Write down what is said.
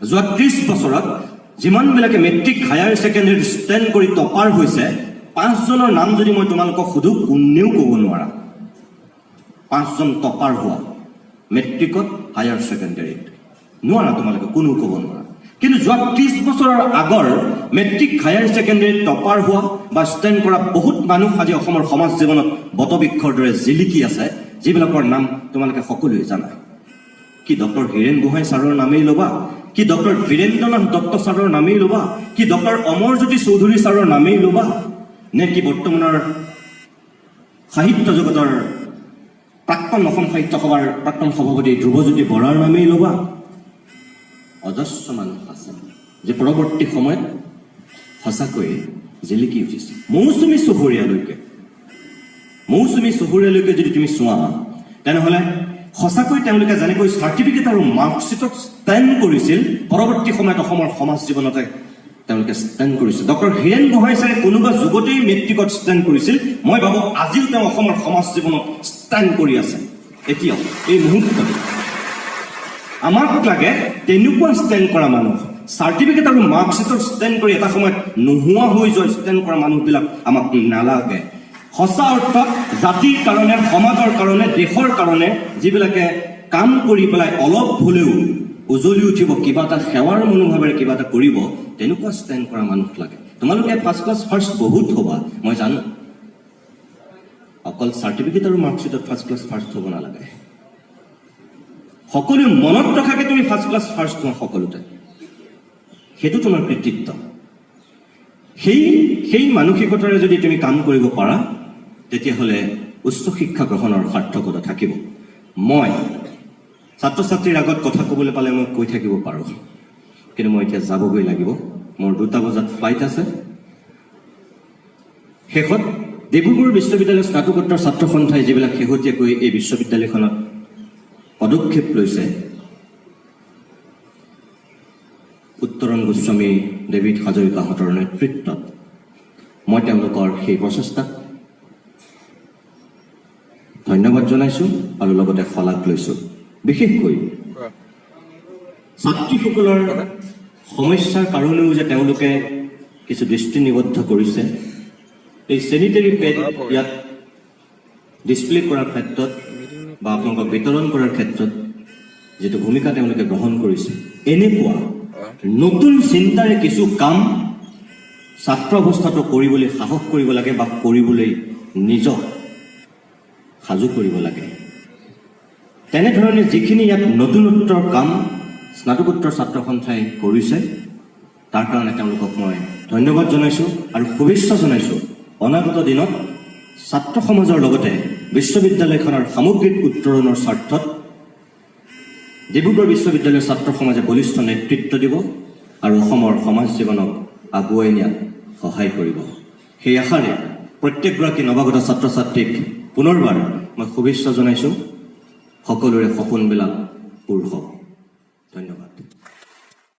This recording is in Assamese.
যোৱা 30 বছৰত যিমানবিলাকে মেট্ৰিক হায়াৰ ছেকেণ্ডেৰী ষ্টেণ্ড কৰি টপাৰ হৈছে 5 জনৰ নাম যদি মই তোমালোকক সুধো কোনেও ক'ব নোৱাৰা 5 জন টপাৰ হোৱা মেট্ৰিকত হায়াৰ ছেকেণ্ডেৰীত নোৱাৰা তোমালোকে কোনো ক'ব নোৱাৰা কিন্তু যোৱা 30 বছৰৰ আগৰ মেট্ৰিক হায়াৰ ছেকেণ্ডেৰী টপাৰ হোৱা বা ষ্টেণ্ড কৰা বহুত মানুহ আজি অসমৰ সমাজ জীৱনত বটবৃক্ষৰ দৰে জিলিকি আছে যিবিলাকৰ নাম তোমালোকে সকলোৱে জানা কি ডক্টৰ হীৰেন গোহাঁই ছাৰৰ নামেই ল'বা কি ডক্টৰ বীৰেন্দ্ৰনাথ দত্ত ছাৰৰ নামেই ল'বা কি ডক্টৰ অমৰজ্যোতি চৌধুৰী ছাৰৰ নামেই ল'বা নে কি বৰ্তমানৰ সাহিত্য জগতৰ প্ৰাক্তন অসম সাহিত্য সভাৰ প্ৰাক্তন সভাপতি ধ্ৰুৱজ্যোতি বৰাৰ নামেই ল'বা অজস্ৰ মানুহ আছে যে পৰৱৰ্তী সময়ত সঁচাকৈ জিলিকি উঠিছে মৌচুমী চহৰীয়ালৈকে যদি তুমি চোৱা তেনেহ'লে সঁচাকৈ তেওঁলোকে যেনেকৈ চাৰ্টিফিকেট আৰু মাৰ্কশ্বিটত ষ্টেণ্ড কৰিছিল পৰৱৰ্তী সময়ত অসমৰ সমাজ জীৱনতে তেওঁলোকে ষ্টেণ্ড কৰিছিল ডক্টৰ হীৰেন গোহাঁই ছাৰে কোনোবা যুগতেই মেট্ৰিকত ষ্টেণ্ড কৰিছিল মই ভাবোঁ আজিও তেওঁ অসমৰ সমাজ জীৱনত ষ্টেণ্ড কৰি আছে এতিয়াও এই মুহূৰ্তত আমাক লাগে তেনেকুৱা ষ্টেণ্ড কৰা মানুহ চাৰ্টিফিকেট আৰু মাৰ্কশ্বিটত ষ্টেণ্ড কৰি এটা সময়ত নোহোৱা হৈ যোৱা ষ্টেণ্ড কৰা মানুহবিলাক আমাক নালাগে সঁচা অৰ্থত জাতিৰ কাৰণে সমাজৰ কাৰণে দেশৰ কাৰণে যিবিলাকে কাম কৰি পেলাই অলপ হ'লেও উজলি উঠিব কিবা এটা সেৱাৰ মনোভাৱেৰে কিবা এটা কৰিব তেনেকুৱা ষ্টেণ্ড কৰা মানুহ লাগে তোমালোকে ফাৰ্ষ্ট ক্লাছ ফাৰ্ষ্ট বহুত হ'বা মই জানো অকল চাৰ্টিফিকেট আৰু মাৰ্কশ্বিটত ফাৰ্ষ্ট ক্লাছ ফাৰ্ষ্ট হ'ব নালাগে সকলো মনত ৰখাকে তুমি ফাৰ্ষ্ট ক্লাছ ফাৰ্ষ্ট হোৱা সকলোতে সেইটো তোমাৰ কৃতিত্ব সেই মানসিকতাৰে যদি তুমি কাম কৰিব পাৰা তেতিয়াহ'লে উচ্চ শিক্ষা গ্ৰহণৰ সাৰ্থকতা থাকিব মই ছাত্ৰ ছাত্ৰীৰ আগত কথা ক'বলৈ পালে মই কৈ থাকিব পাৰোঁ কিন্তু মই এতিয়া যাবগৈ লাগিব মোৰ 2টা বজাত ফ্লাইট আছে শেষত ডিব্ৰুগড় বিশ্ববিদ্যালয়ৰ স্নাতকোত্তৰ ছাত্ৰ সন্থাই যিবিলাক শেহতীয়াকৈ এই বিশ্ববিদ্যালয়খনত পদক্ষেপ লৈছে উত্তৰণ গোস্বামী ডেভিড হাজৰিকাহঁতৰ নেতৃত্বত মই তেওঁলোকৰ সেই প্ৰচেষ্টাক ধন্যবাদ জনাইছোঁ আৰু লগতে শলাগ লৈছোঁ বিশেষকৈ ছাত্ৰীসকলৰ সমস্যাৰ কাৰণেও যে তেওঁলোকে কিছু দৃষ্টি নিবদ্ধ কৰিছে এই চেনিটেৰী পেড ইয়াত ডিছপ্লে কৰাৰ ক্ষেত্ৰত বা আপোনালোকক বিতৰণ কৰাৰ ক্ষেত্ৰত যিটো ভূমিকা তেওঁলোকে গ্ৰহণ কৰিছে এনেকুৱা নতুন চিন্তাৰে কিছু কাম ছাত্ৰ অৱস্থাটো কৰিবলৈ সাহস কৰিব লাগে বা কৰিবলৈ নিজক সাজু কৰিব লাগে তেনেধৰণে যিখিনি ইয়াত নতুনত্বৰ কাম স্নাতকোত্তৰ ছাত্ৰ সন্থাই কৰিছে তাৰ কাৰণে তেওঁলোকক মই ধন্যবাদ জনাইছোঁ আৰু শুভেচ্ছা জনাইছোঁ অনাগত দিনত ছাত্ৰ সমাজৰ লগতে বিশ্ববিদ্যালয়খনৰ সামগ্ৰিক উত্তৰণৰ স্বাৰ্থত ডিব্ৰুগড় বিশ্ববিদ্যালয়ৰ ছাত্ৰ সমাজে বলিষ্ঠ নেতৃত্ব দিব আৰু অসমৰ সমাজ জীৱনক আগুৱাই নিয়াত সহায় কৰিব সেই আশাৰে প্ৰত্যেকগৰাকী নৱাগত ছাত্ৰ ছাত্ৰীক পুনৰবাৰ মই শুভেচ্ছা জনাইছোঁ সকলোৰে সপোনবিলাক পূৰ হওক ধন্যবাদ